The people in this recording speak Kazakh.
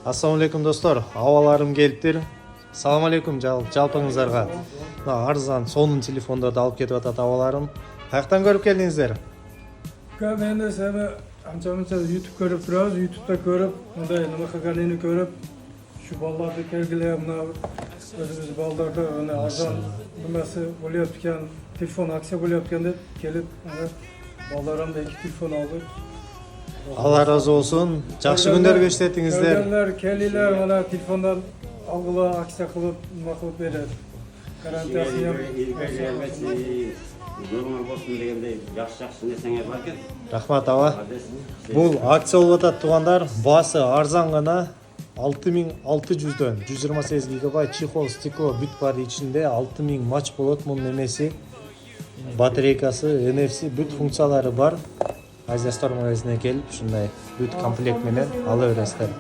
Assalamu alaikum достор, абаларым келиптир. Салам алейкум жалпыңыздарга. Мына арзан сонун телефондорду алып кетип атат абаларым. Каяктан көрүп келдиңиздер? Мен сені анша-мынша YouTube көріп тұрабыз, YouTube'да көріп, мындай нымақагалини көріп, şu балдарды келгиле, мына өзіміз балдарды арзан нымасы болуп екен, телефон акция болуп екен деп келіп, балдарымда 2 телефон алды. Алла разы болсун. Жакшы күндөр кечиретиңиздер. Көргөнлөр келилер, мына телефондан алгыла акция кылып, нема кылып берет. Гарантиясы Normal olsun degende жақсы нерсеңер бар екен. Рахмат аба. Бул акция болуп атат туугандар. Баасы арзан гана 6600дөн 128 гигабайт чехол, стекло бүт бар ичинде 6000 матч болот мунун немеси. Батарейкасы, NFC бүт функциялары бар. Азия Store магазинине келип, ушундай бүт комплект менен ала бересиздер.